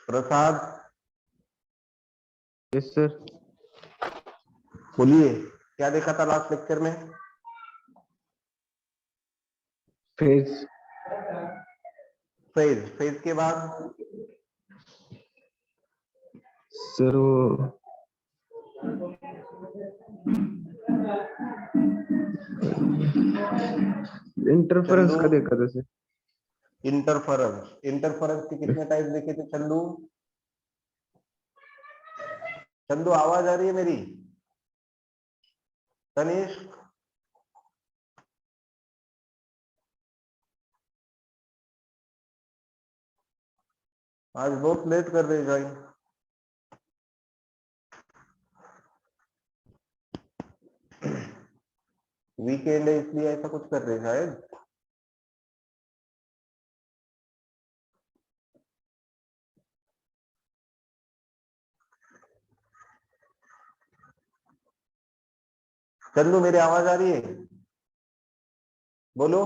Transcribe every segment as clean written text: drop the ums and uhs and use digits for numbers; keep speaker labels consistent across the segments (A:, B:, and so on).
A: प्रसाद,
B: yes sir.
A: बोलिए क्या देखा था लास्ट लेक्चर में?
B: फेज।
A: फेज, फेज के बाद
B: सर वो इंटरफेरेंस
A: चंदू,
B: का देखा था सर।
A: इंटरफेरेंस, इंटरफेरेंस के कितने टाइप देखे थे चंदू? चंदू आवाज आ रही है मेरी? तनिष्क, आज बहुत लेट कर रहे ज्वाइन। वीकेंड है इसलिए ऐसा कुछ कर रहे शायद। चंदू मेरी आवाज आ रही है? बोलो।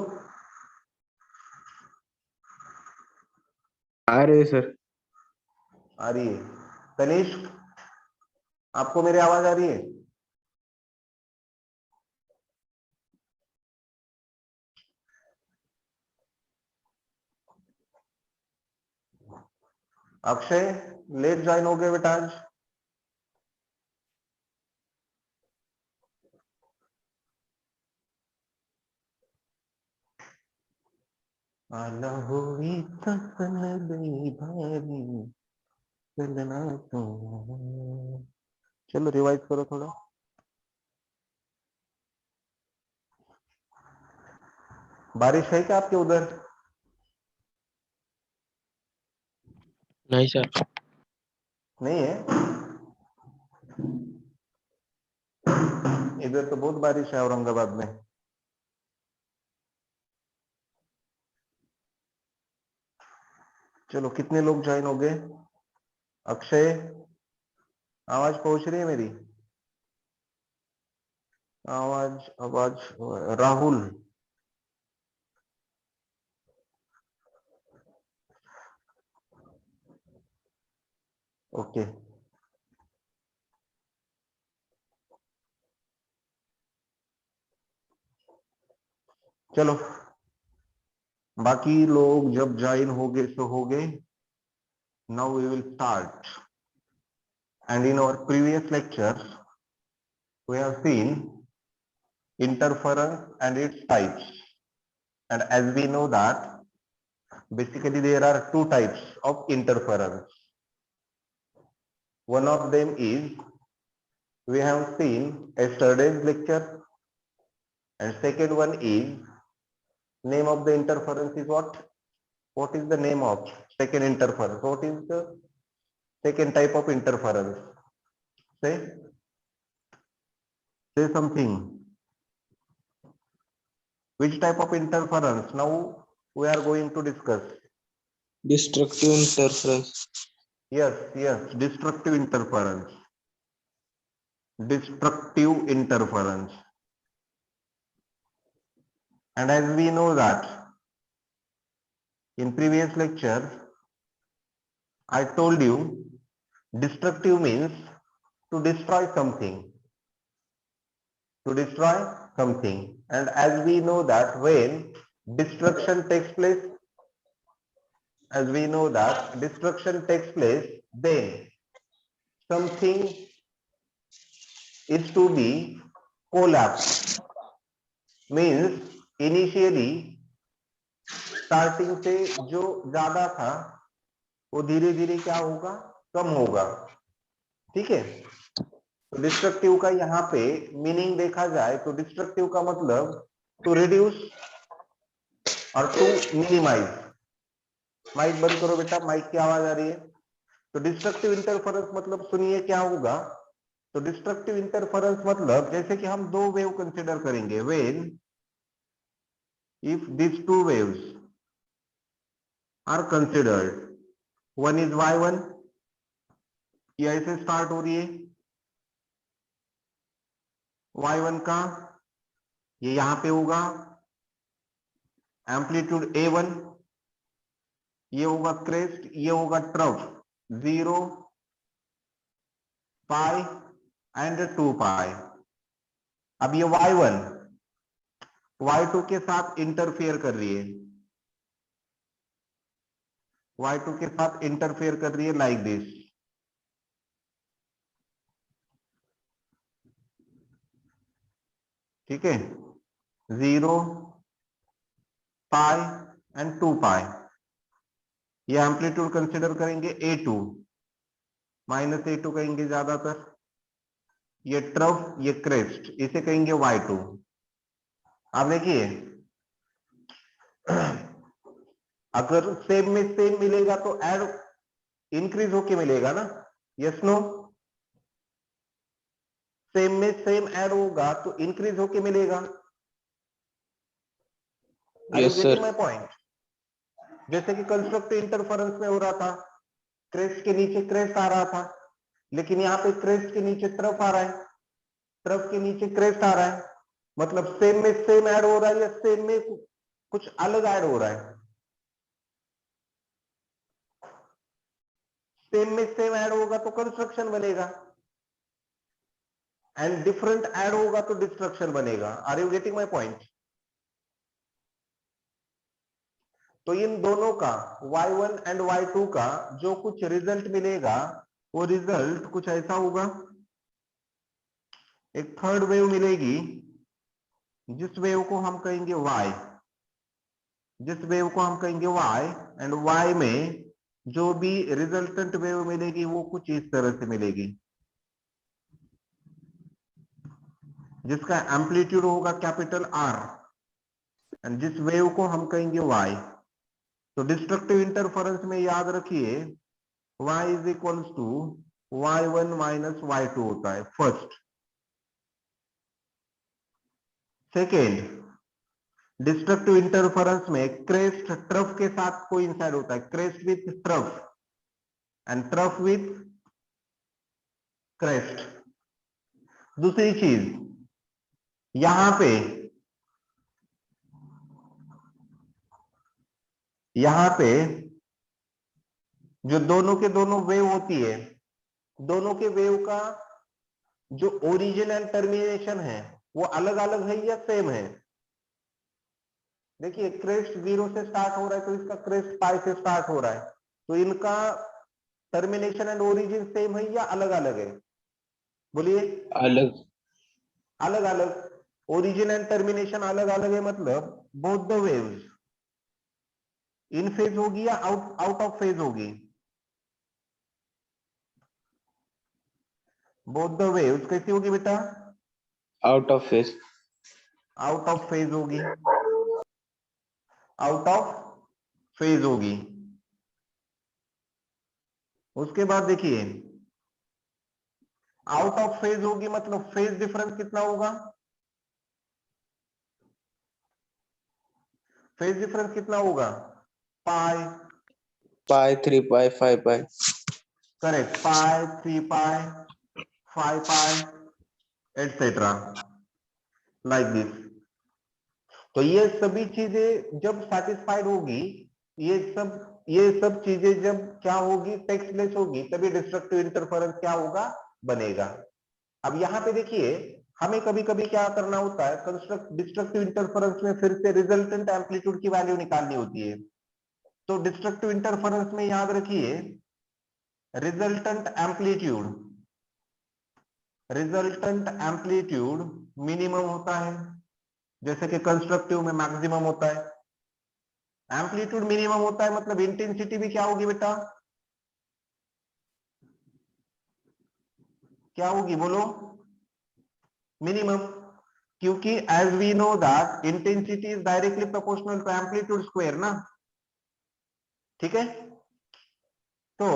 B: आ रहे सर।
A: आ रही है। तनिष्क, आपको मेरी आवाज आ रही है? अक्षय, लेट ज्वाइन हो गए बेटा आज। आला हुई तपन गई भारी, चलना तो। चलो रिवाइज करो थोड़ा। बारिश है क्या आपके उधर?
C: नहीं सर।
A: नहीं है, इधर तो बहुत बारिश है औरंगाबाद में। चलो कितने लोग ज्वाइन हो गए? अक्षय, आवाज पहुंच रही है मेरी? आवाज आवाज। राहुल, ओके। चलो बाकी लोग जब ज्वाइन हो गए तो हो गए। Now we will start, and in our previous lecture we have seen interference and its types, and as we know that basically there are two types of interference. One of them is we have seen yesterday's lecture, and second one is name of the interference is what is the name of second interference? What is the second type of interference? Say something. Which type of interference now we are going to discuss?
C: Destructive interference.
A: Yes, destructive interference. Destructive interference. And as we know that in previous lecture I told you destructive means to destroy something. To destroy something. And as we know that when destruction takes place, then something is to be collapsed. Means initially starting से जो ज्यादा था वो धीरे धीरे क्या होगा, कम होगा। ठीक है, तो डिस्ट्रक्टिव का यहाँ पे मीनिंग देखा जाए तो डिस्ट्रक्टिव का मतलब टू रिड्यूस और टू मिनिमाइज। माइक बंद करो बेटा, माइक की आवाज आ रही है। तो डिस्ट्रक्टिव इंटरफेरेंस मतलब सुनिए क्या होगा। तो डिस्ट्रक्टिव इंटरफेरेंस मतलब जैसे कि हम दो वेव कंसिडर करेंगे, when if this two waves are considered, one is y1, ये ऐसे स्टार्ट हो रही है y1 का, ये यहां पे होगा एम्पलीट्यूड a1, ये होगा क्रेस्ट, ये होगा ट्रफ। 0 पाई एंड 2 पाई। अब ये y1 y2 के साथ इंटरफेयर कर रही है, y2 के साथ इंटरफेयर कर रही है लाइक दिस। ठीक है, 0 पाई एंड 2 पाई। ये एम्पलीट्यूड कंसिडर करेंगे A2 माइनस A2 कहेंगे ज्यादातर। ये ट्रफ, ये क्रेस्ट, इसे कहेंगे y2। अब देखिए अगर सेम में सेम मिलेगा तो ऐड इंक्रीज होके मिलेगा ना, यस नो? सेम में सेम ऐड होगा तो इंक्रीज होके मिलेगा।
C: Yes, sir.
A: My point? जैसे कि कंस्ट्रक्टिव इंटरफेरेंस में हो रहा था, क्रेस्ट के नीचे क्रेस्ट आ रहा था, लेकिन यहाँ पे क्रेस्ट के नीचे ट्रफ आ रहा है, ट्रफ के नीचे क्रेस्ट आ रहा है, मतलब सेम में सेम ऐड हो रहा है या सेम में कुछ अलग ऐड हो रहा है? सेम में सेम ऐड होगा तो कंस्ट्रक्शन बनेगा, एंड डिफरेंट ऐड होगा तो डिस्ट्रक्शन बनेगा। Are you getting my point? तो इन दोनों का y1 एंड y2 का जो कुछ रिजल्ट मिलेगा वो रिजल्ट कुछ ऐसा होगा। एक थर्ड वेव मिलेगी जिस वेव को हम कहेंगे y, जिस वेव को हम कहेंगे y, एंड y में जो भी रिजल्टेंट वेव मिलेगी वो कुछ इस तरह से मिलेगी, जिसका एम्पलीट्यूड होगा कैपिटल R, एंड जिस वेव को हम कहेंगे y। तो डिस्ट्रक्टिव इंटरफेरेंस में याद रखिए y is equals to y1 minus y2 होता है फर्स्ट। सेकेंड, डिस्ट्रक्टिव इंटरफेरेंस में क्रेस्ट ट्रफ के साथ कोइंसाइड होता है, crest with trough and trough with crest. दूसरी चीज, यहां पे जो दोनों के दोनों वेव होती है, दोनों के वेव का जो ओरिजिन एंड टर्मिनेशन है वो अलग अलग है या सेम है? देखिए क्रेस्ट 0 से स्टार्ट हो रहा है तो इसका क्रेस्ट पाई से स्टार्ट हो रहा है, तो इनका टर्मिनेशन एंड ओरिजिन सेम है या अलग अलग है? बोलिए।
C: अलग।
A: अलग अलग, ओरिजिन एंड टर्मिनेशन अलग अलग है, मतलब both the waves in phase होगी या आउट ऑफ फेज होगी? बोथ द वेव्स कैसी होगी बेटा?
C: Out of phase.
A: Out of phase होगी, आउट ऑफ फेज होगी। उसके बाद देखिए आउट ऑफ फेज होगी मतलब फेज डिफरेंस कितना होगा? फेज डिफरेंस कितना होगा? पाई।
C: Pi, 3 pi, 5 pi.
A: Correct, pi, 3 pi, 5 pi etcetera like this. तो ये सभी चीजें जब सेटिस्फाइड होगी, ये सब चीजें जब क्या होगी? टेक्स्टलेस होगी, तभी डिस्ट्रक्टिव इंटरफेरेंस क्या होगा? बनेगा। अब यहाँ पे देखिए हमें कभी कभी क्या करना होता है, डिस्ट्रक्टिव इंटरफेरेंस में फिर से रिजल्टेंट एम्पलीट्यूड की वैल्यू निकालनी होती है। तो डिस्ट्रक्टिव इंटरफेरेंस में याद रखिए रिजल्टेंट एम्पलीट्यूड मिनिमम होता है, जैसे कि कंस्ट्रक्टिव में मैक्सिमम होता है। एम्पलीट्यूड मिनिमम होता है मतलब इंटेंसिटी भी क्या होगी बेटा? क्या होगी बोलो? मिनिमम, क्योंकि as we know that intensity is directly proportional to amplitude square ना। ठीक है, तो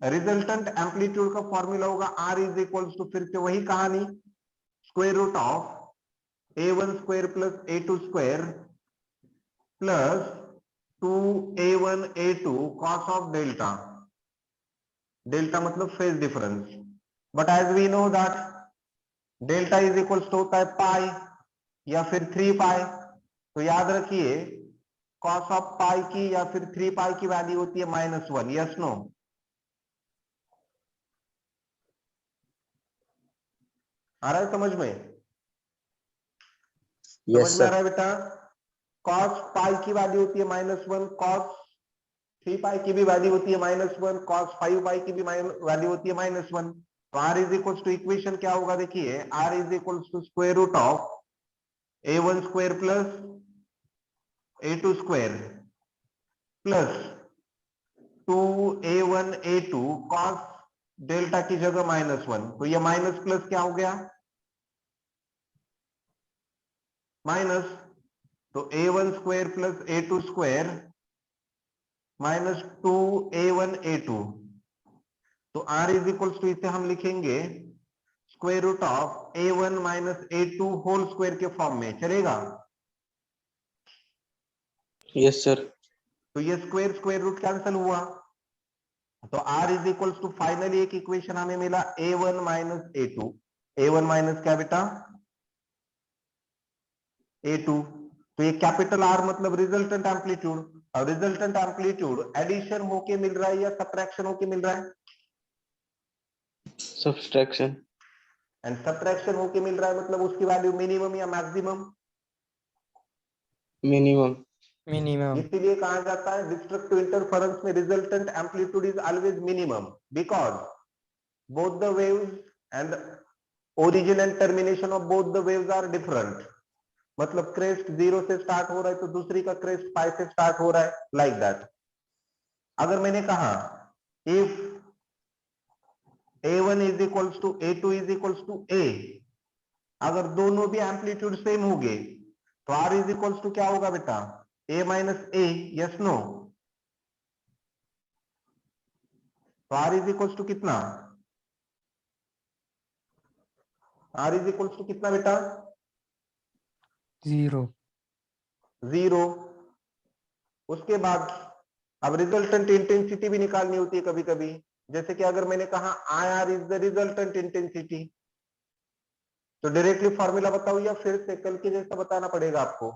A: रिजल्टेंट एम्पलीट्यूड का फॉर्मूला होगा R इज इक्वल्स टू, फिर से वही कहानी, square root of A1 square plus A2 square plus 2A1 A2 cos of delta. Delta मतलब phase difference, but as we know that delta is equals to होता है पाई या फिर 3 पाई। तो याद रखिए cos ऑफ पाई की या फिर 3 पाई की वैल्यू होती है -1, यस नो? आ रहा है समझ में?
C: Yes,
A: समझ में आ
C: sir.
A: रहा है बेटा? cos पाई की वैल्यू होती है -1, cos 3 पाई की भी वैल्यू होती है -1, cos 5 पाई की भी वैल्यू होती है -1। तो r is equals to equation क्या होगा? देखिए r is equals to square root of a1 square plus a2 square plus 2a1 a2 cos delta की जगह -1। तो ये माइनस प्लस क्या हो गया? माइनस। तो a1 square plus a2 square minus 2a1 a2। तो r इज इक्वल्स टू इसे हम लिखेंगे square root of a1 minus a2 whole square के फॉर्म में। चलेगा?
C: Yes, sir.
A: तो ये स्क्वायर स्क्वायर रूट कैंसिल हुआ। तो r is equals to finally एक इक्वेशन हमें मिला a1 minus a2। a1 minus क्या बेटा? a2। तो ये कैपिटल R मतलब रिजल्टेंट एम्पलीट्यूड। और रिजल्टेंट एम्पलीट्यूड एडिशन होके मिल रहा है या सब्ट्रैक्शन होके मिल रहा है?
C: Subtraction.
A: एंड सब्ट्रैक्शन होके मिल रहा है मतलब उसकी वैल्यू मिनिमम या मैक्सिमम?
C: Minimum.
D: मिनिमम।
A: इसीलिए कहा जाता है डिस्ट्रक्टिव इंटरफेरेंस में resultant amplitude is always minimum because both the waves and origin and termination of both the waves are different। मतलब क्रेस्ट 0 से स्टार्ट हो रहा है तो दूसरी का क्रेस्ट 5 से स्टार्ट हो रहा है, लाइक दैट। अगर मैंने कहा if a1 is equals to a2 is equals to a, अगर दोनों भी एम्पलीट्यूड सेम हो गए तो r इज इक्वल्स टू क्या होगा बेटा? a minus a। Yes no? तो r इज इक्वल्स टू कितना? r इज इक्वल्स टू कितना बेटा?
D: 0।
A: 0। उसके बाद अब रिजल्टेंट इंटेंसिटी भी निकालनी होती है कभी कभी। जैसे कि अगर मैंने कहा IR is the resultant intensity, तो डायरेक्टली फॉर्मूला बताओ या फिर से कल के जैसा बताना पड़ेगा आपको?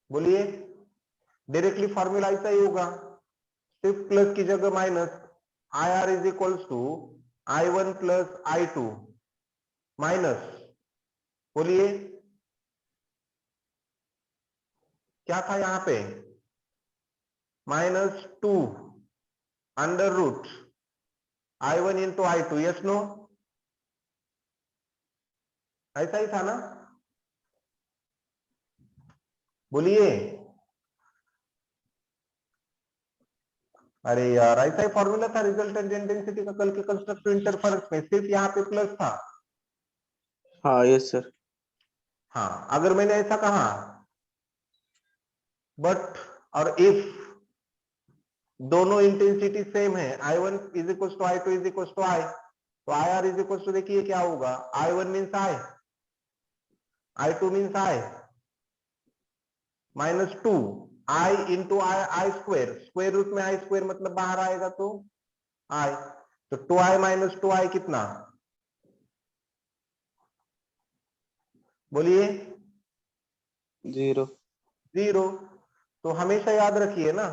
A: बोलिए। डायरेक्टली फॉर्मूला ऐसा ही होगा, सिर्फ प्लस की जगह minus. IR is equals to I1 plus I2 minus, बोलिए क्या था यहां पे? -2 under root I1 into I2। Yes no? ऐसा ही था ना? बोलिए। अरे यार ऐसा ही फॉर्मूला था रिजल्टेंट इंटेंसिटी का कल के कंस्ट्रक्टिव इंटरफेरेंस में, सिर्फ यहाँ पे प्लस था।
C: हाँ, yes, sir.
A: हाँ, अगर मैंने ऐसा कहा बट और इफ दोनों इंटेंसिटी सेम है, I1 is equal to I2 is equal to I, तो IR इज इक्वल टू देखिए क्या होगा? I1 means I, I2 means I minus 2 I into I square, square root में I स्क्वायर मतलब बाहर आएगा तो I, तो 2I माइनस 2I कितना? बोलिए।
C: 0.
A: 0। तो हमेशा याद रखिए ना,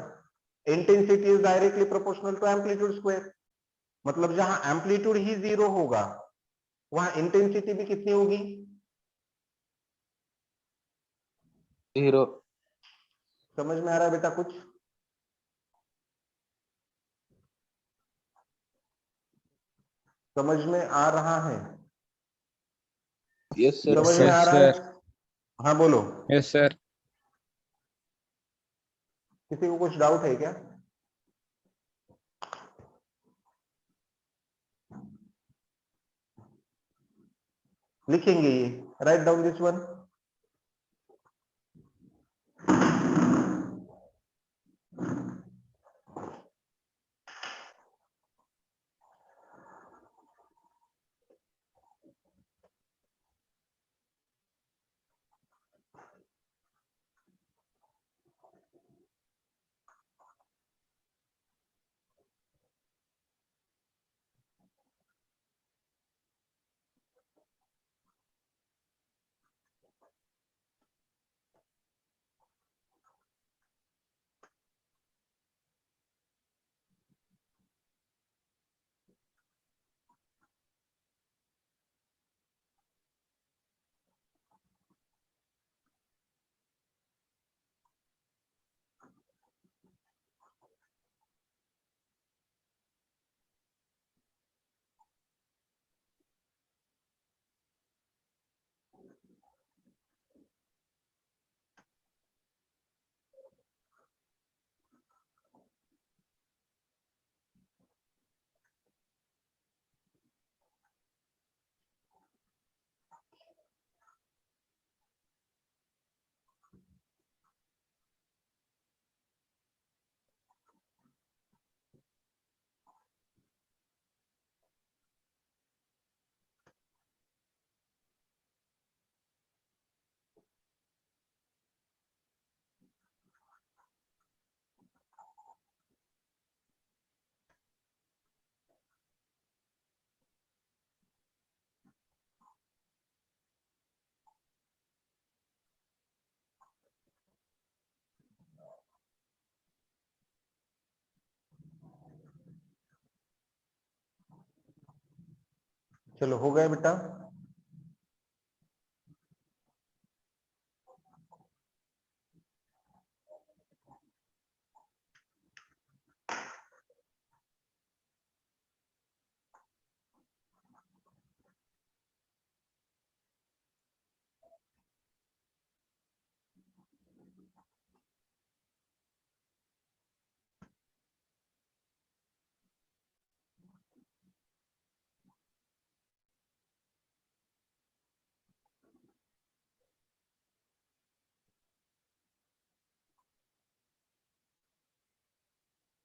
A: intensity is directly proportional to amplitude square. मतलब जहां एम्पलीट्यूड ही 0 होगा वहां इंटेंसिटी भी कितनी होगी?
C: 0.
A: समझ में आ रहा है बेटा कुछ? समझ में आ रहा है?
C: Yes, sir.
A: समझ
D: यस
A: में आ रहा है?
D: सर।
A: हाँ बोलो।
D: Yes sir.
A: किसी को कुछ डाउट है क्या? लिखेंगे ये, राइट डाउन दिस वन। चलो हो गया बेटा।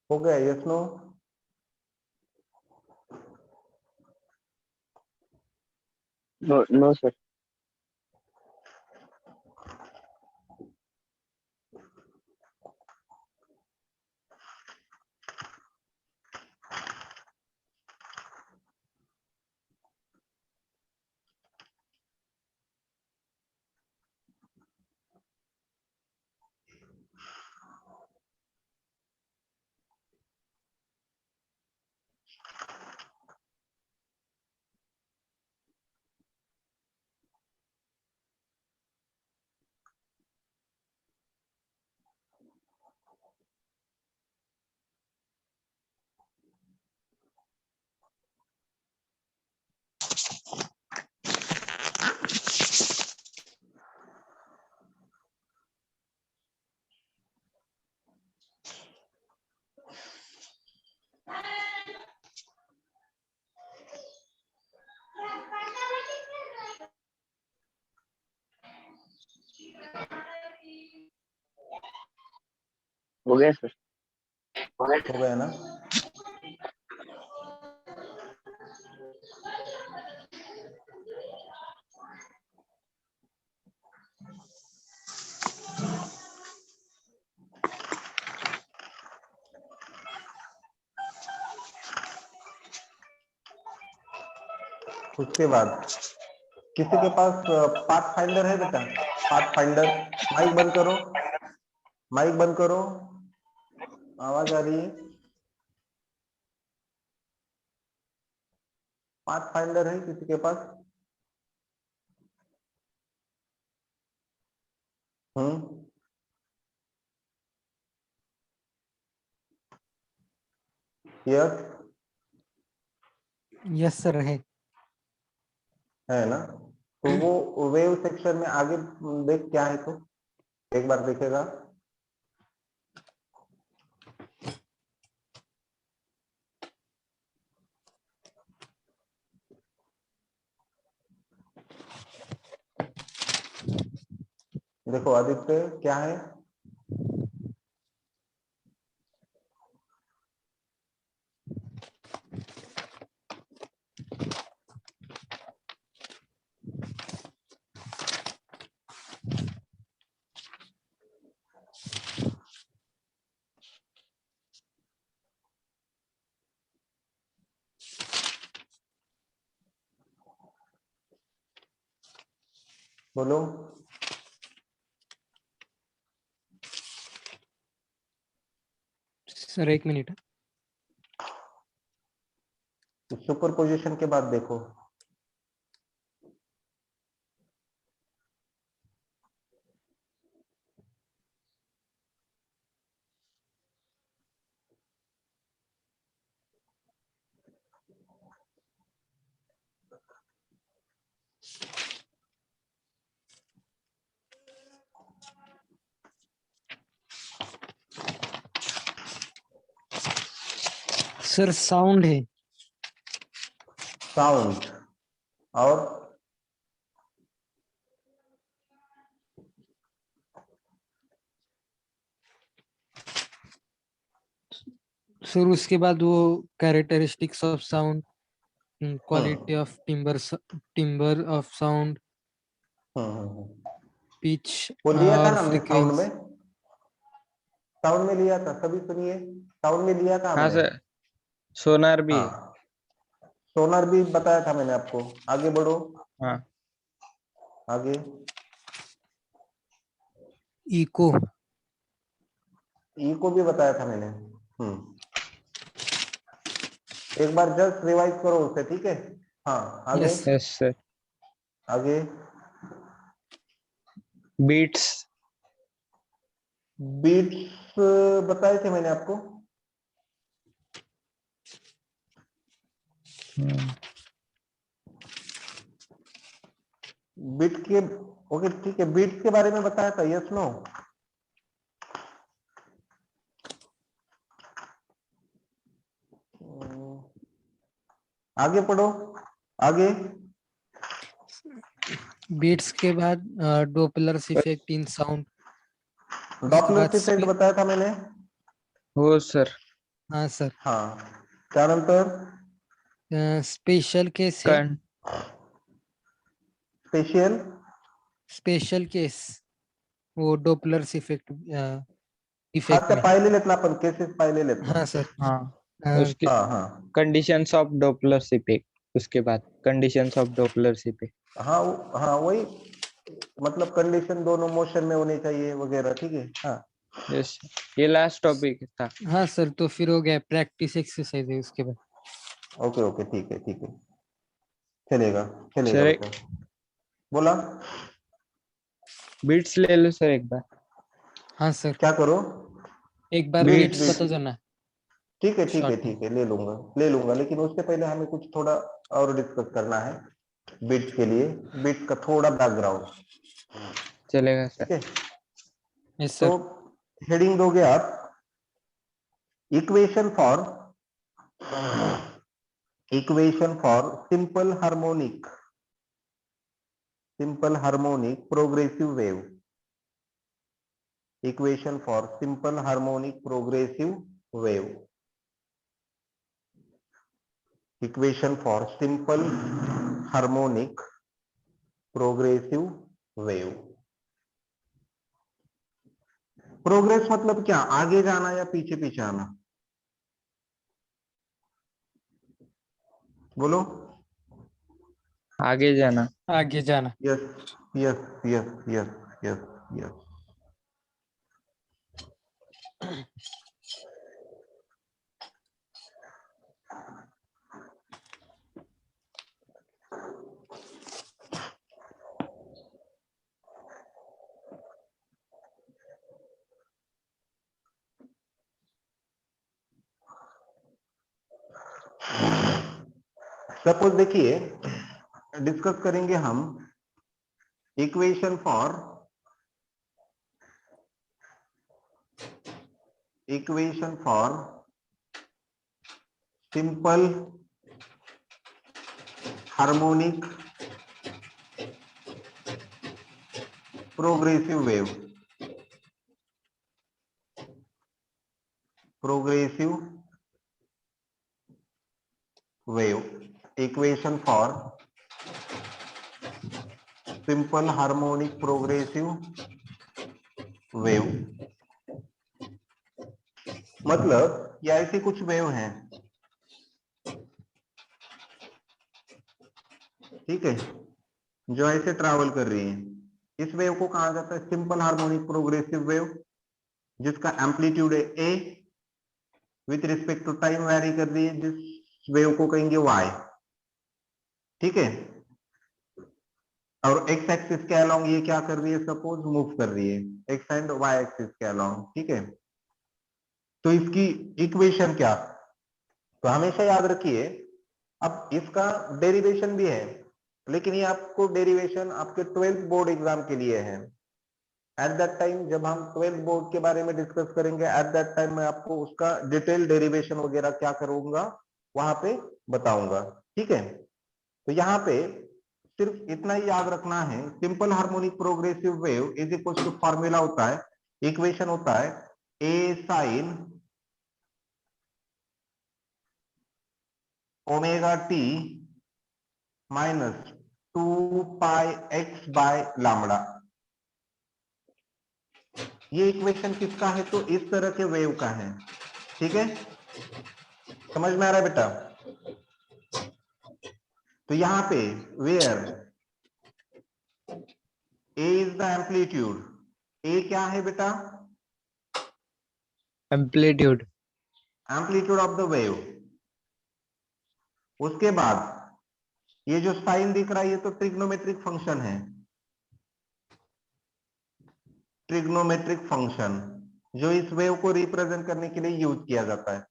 A: हो गया, yes no?
C: No no sir. हो गया सर।
A: हो गया ना? उसके बाद किसी के पास पाथ फाइंडर है बेटा? पाथ फाइंडर, माइक बंद करो, माइक बंद करो, आवाज आ रही है। पाथ फाइंडर है किसी के पास? यस
D: यस सर
A: है ना? तो वो वेव सेक्शन में आगे देख क्या है, तो एक बार देखेगा। देखो आदित्य क्या है? बोलो।
D: सर, एक मिनट।
A: सुपर पोजिशन के बाद देखो।
D: सर साउंड है।
A: साउंड और
D: सर उसके बाद वो characteristics of sound, quality of timber of sound, pitch
A: वो लिया था
D: और
A: ना हमने साउंड में?
D: फ्रीक्वेंसी।
A: साउंड में लिया था, सभी सुनिए। साउंड में लिया था
C: हाँ
A: हमने।
C: सर, सोनार भी।
A: हाँ, सोनार भी बताया था मैंने आपको। आगे बढ़ो,
C: हाँ
A: आगे।
D: इको।
A: ई को भी बताया था मैंने। एक बार जस्ट रिवाइज करो उसे, ठीक है? हाँ आगे
D: Yes.
C: Yes, sir.
A: आगे
C: Beats.
A: बीट्स बताए थे मैंने आपको।
C: Hmm.
A: बीट के ओके ठीक है, बीट्स के बारे में बताया था, यस नो? आगे पढ़ो आगे।
D: बीट्स के बाद डोपलर्स इफेक्ट इन साउंड। उसके बाद
A: डॉपलर इफेक्ट बताया था मैंने।
C: हो sir.
D: हाँ सर,
A: हाँ त्यानंतर
D: स्पेशल केस है।
C: Con
A: स्पेशल
D: स्पेशल केस वो डोपलर्स इफेक्ट
A: हा
D: इफेक्ट
A: त्या
D: में।
A: पाहिलेलेत ना आपण, केसेस पाहिलेलेत ना।
D: हाँ सर,
C: हाँ उसके
A: हाँ हाँ
C: conditions of Doppler's effect. उसके बाद conditions of Doppler's effect.
A: हाँ हाँ वही, मतलब कंडीशन दोनों मोशन में होनी चाहिए वगैरह, ठीक है। हाँ
C: Yes. ये last topic था.
D: हाँ सर, तो फिर हो गया प्रैक्टिस एक्सरसाइज है उसके बाद।
A: ओके ओके ठीक है ठीक है, चलेगा चलेगा
C: Sir,
A: बेटा। बोला
C: beats ले लो sir एक बार.
D: हाँ सर,
A: क्या करो?
D: एक बार
A: Beats,
D: बीट्स
A: beats.
D: बता देना
A: ठीक है ठीक है
D: शॉर्ट में।
A: ठीक है, ले लूंगा, लेकिन उससे पहले हमें कुछ थोड़ा और डिस्कस करना है। बीट्स के लिए बीट्स का थोड़ा बैकग्राउंड,
C: चलेगा sir.
A: ठीक है।
D: यस
A: तो
D: सर।
A: हेडिंग दोगे आप, equation for simple harmonic progressive wave. Equation for simple harmonic progressive wave. Equation for simple harmonic progressive wave. Progress मतलब क्या, आगे जाना या पीछे पीछे आना? बोलो।
C: आगे जाना.
D: आगे जाना।
A: Yes yes yes yes yes yes. Suppose देखिए, डिस्कस करेंगे हम equation for simple harmonic progressive wave. Equation for simple harmonic progressive wave, मतलब ये ऐसी कुछ वेव हैं, ठीक है, जो ऐसे ट्रैवल कर रही है। इस वेव को कहा जाता है सिंपल हार्मोनिक प्रोग्रेसिव वेव, जिसका एम्पलीट्यूड है A, with respect to time vary कर रही है, जिस वेव को कहेंगे वाई, ठीक है। और एक्स एक्सिस के अलोंग ये क्या कर रही है, सपोज मूव कर रही है, एक्स एंड वाई एक्सिस के अलोंग, ठीक है। तो इसकी इक्वेशन क्या, तो हमेशा याद रखिए, अब इसका डेरिवेशन भी है, लेकिन ये आपको डेरिवेशन आपके 12th बोर्ड एग्जाम के लिए है। एट दैट टाइम जब हम 12th बोर्ड के बारे में डिस्कस करेंगे, एट दैट टाइम मैं आपको उसका डिटेल डेरिवेशन वगैरह क्या करूंगा वहां पे बताऊंगा, ठीक है। तो यहाँ पे सिर्फ इतना ही याद रखना है, simple harmonic progressive wave is equal to formula होता है, इक्वेशन होता है A sine omega t minus 2 pi x by lambda. ये इक्वेशन किसका है, तो इस तरह के वेव का है, ठीक है। समझ में आ रहा है बेटा? तो यहां पे where A is the amplitude, A क्या है बेटा,
C: Amplitude.
A: Amplitude of the wave. उसके बाद ये जो साइन दिख रहा है ये तो ट्रिग्नोमेट्रिक फंक्शन है, ट्रिग्नोमेट्रिक फंक्शन जो इस वेव को रिप्रेजेंट करने के लिए यूज किया जाता है।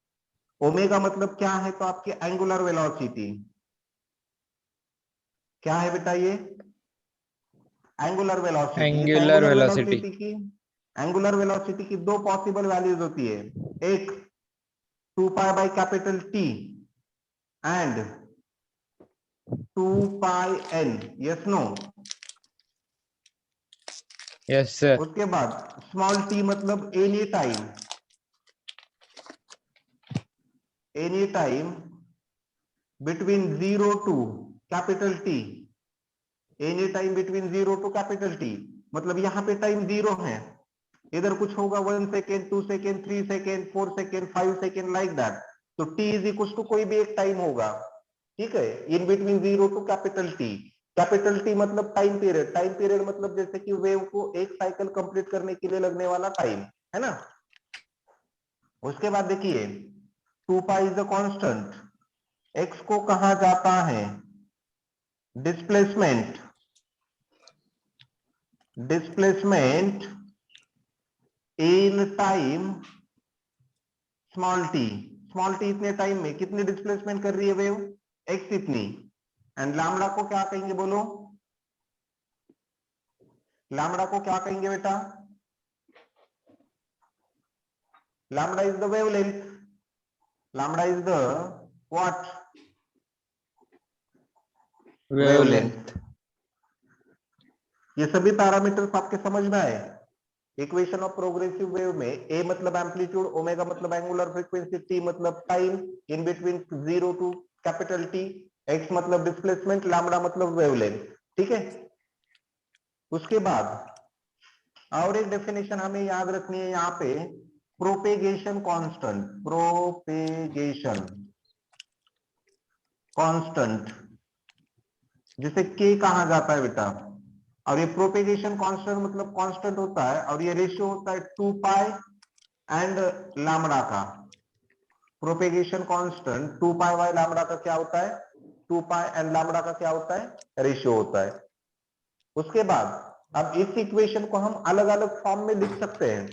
A: ओमेगा मतलब क्या है, तो आपकी एंगुलर वेलोसिटी क्या है बेटा, ये एंगुलर वेलोसिटी। इस
C: एंगुलर
A: एंगुलर
C: वेलोसिटी।
A: वेलोसिटी की दो पॉसिबल वैल्यूज होती है, एक 2 pi by capital T and 2 pi n, yes no.
C: Yes sir.
A: उसके बाद स्मॉल टी मतलब any time between 0 to capital T, any time between 0 to capital T, मतलब यहाँ पे टाइम 0 है, इधर कुछ होगा 1 second, 2 second, 3 second, 4 second, 5 second, like that. तो t इज इक्वल टू कोई भी एक टाइम होगा, ठीक है, in between 0 to capital T. Capital T मतलब टाइम पीरियड, टाइम पीरियड मतलब जैसे कि वेव को एक साइकिल कंप्लीट करने के लिए लगने वाला टाइम, है ना। उसके बाद देखिए 2 pi is a constant, x को कहा जाता है displacement, displacement in time small T. Small T इतने टाइम में कितनी डिस्प्लेसमेंट कर रही है वेव, x इतनी, एंड लैम्बडा को क्या कहेंगे बोलो, लैम्बडा को क्या कहेंगे बेटा, lambda is the wavelength, lambda is the what,
C: wavelength.
A: ये सभी पैरामीटर्स आपके समझ में आए। इक्वेशन ऑफ प्रोग्रेसिव वेव में a मतलब एम्पलीट्यूड, ओमेगा मतलब एंगुलर फ्रीक्वेंसी, t मतलब time in between 0 to capital T, x मतलब डिस्प्लेसमेंट, लैम्बडा मतलब वेवलेंथ, ठीक है। उसके बाद और एक डेफिनेशन हमें याद रखनी है यहाँ पे, प्रोपेगेशन कांस्टेंट, प्रोपेगेशन कांस्टेंट जिसे k कहा जाता है बेटा, और ये प्रोपेगेशन कांस्टेंट मतलब कांस्टेंट होता है, और ये रेशियो होता है 2 पाई एंड लैम्बडा का। Propagation constant 2 pi by lambda का क्या होता है, 2 पाई एंड लैम्बडा का क्या होता है, रेशियो होता है। उसके बाद अब इस इक्वेशन को हम अलग अलग फॉर्म में लिख सकते हैं।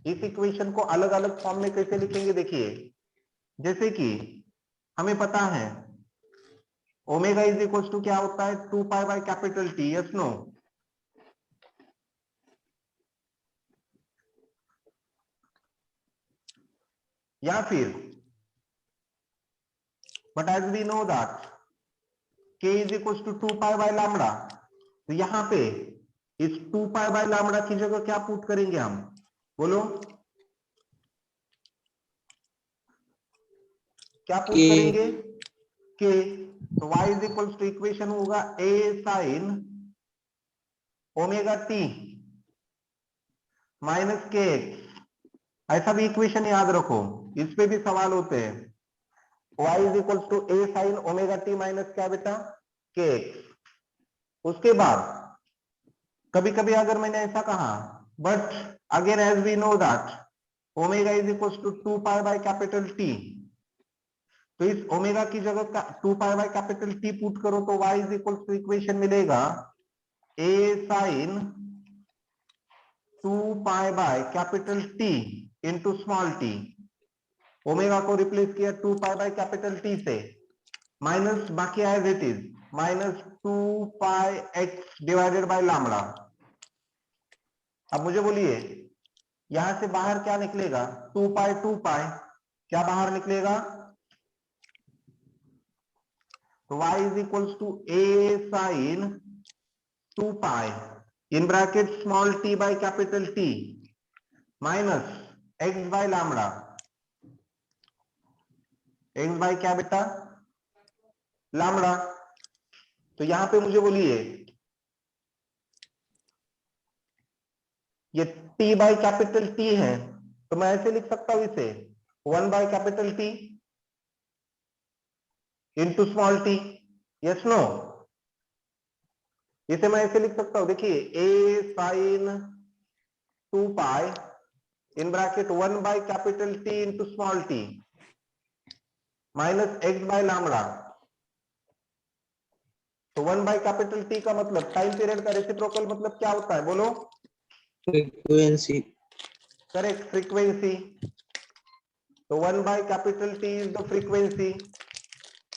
A: इस इक्वेशन को अलग अलग फॉर्म में कैसे लिखेंगे, देखिए जैसे कि हमें पता है ओमेगा इज इक्वल टू क्या होता है, 2 pi by capital T, yes no. या फिर but as we know that k is equal to 2 pi by lambda, तो यहां पे इस 2 पाई बाय लैम्बडा की जगह क्या पुट करेंगे हम, बोलो क्या पुट करेंगे, k। तो y is equal to equation होगा a sine omega t minus k x. ऐसा भी इक्वेशन याद रखो, इस पे भी सवाल होते हैं। y is equal to a sine omega t minus क्या बेटा, के एक्स। उसके बाद कभी कभी अगर मैंने ऐसा कहा, but again as we know that omega is equal to 2 pi by capital T, तो इस ओमेगा की जगह 2 pi by capital T put करो तो y is equal to equation मिलेगा a sine 2 pi by capital T into small t. Omega को replace किया 2 pi by capital T से, माइनस बाकी as it is minus 2 pi x divided by lambda. अब मुझे बोलिए यहां से बाहर क्या निकलेगा, 2 पाई क्या बाहर निकलेगा, तो y is equal to a sine 2 pi in bracket small t by capital T minus x by lambda. x by क्या बेटा, लैम्बडा। तो यहां पे मुझे बोलिए ये t बाय कैपिटल T है, तो मैं ऐसे लिख सकता हूं इसे 1 by capital T into small t, yes no. इसे मैं ऐसे लिख सकता हूं, देखिए a sine 2 pi in bracket 1 by capital T into small t minus x by lambda. तो 1/कैपिटल T का मतलब टाइम पीरियड का रेसिप्रोकल मतलब क्या होता है, बोलो?
C: फ्रीक्वेंसी।
A: Correct, frequency. तो 1/कैपिटल T is the frequency.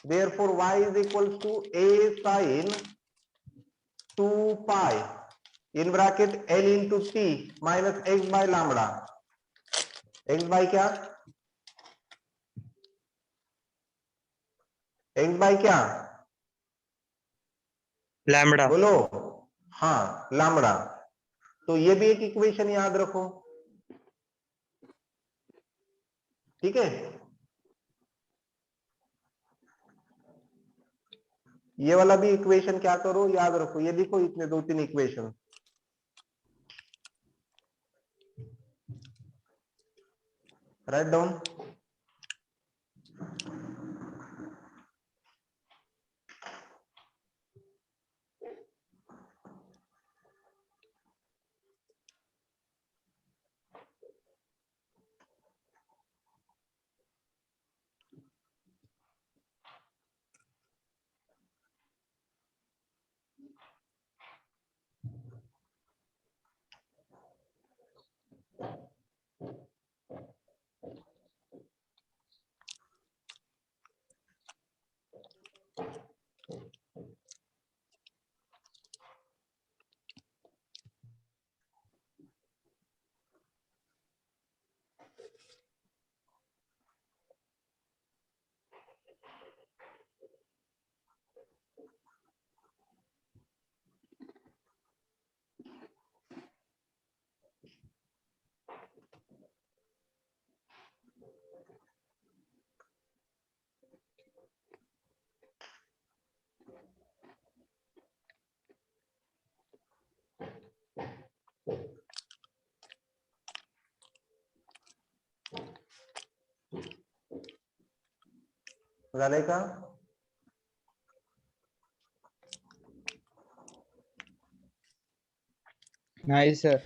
A: Therefore, y is equals to a sin 2 pi in bracket L into T minus x by lambda. x by क्या? x by क्या?
C: लैम्बडा।
A: बोलो। हाँ, लैम्बडा। तो ये भी एक इक्वेशन याद रखो, ठीक है? ये वाला भी इक्वेशन क्या करो, याद रखो। ये देखो, इतने 2-3 इक्वेशन। Write down. झालंय का?
C: नाही सर.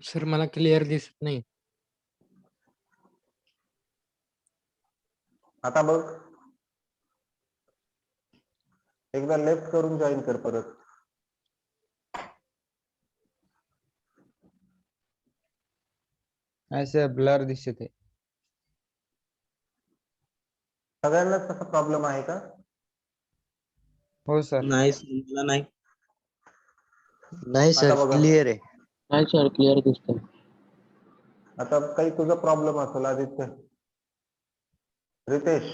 D: सर मला क्लिअर दिसत नाही.
A: आता बघ, एकदा लेफ्ट करून जॉईन कर परत.
C: असं ब्लर दिसत आहे.
A: सगळ्यांनाच तसा प्रॉब्लेम आहे का?
C: हो सर.
E: नाही सर, मला नाही.
F: नाही
A: आता
F: सर,
A: बघा.
F: क्लिअर आहे.
E: नाही सर, क्लिअर दिसतंय.
A: आता काही तुझा प्रॉब्लेम असेल आदित्य. रितेश,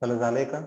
A: चला झालंय का?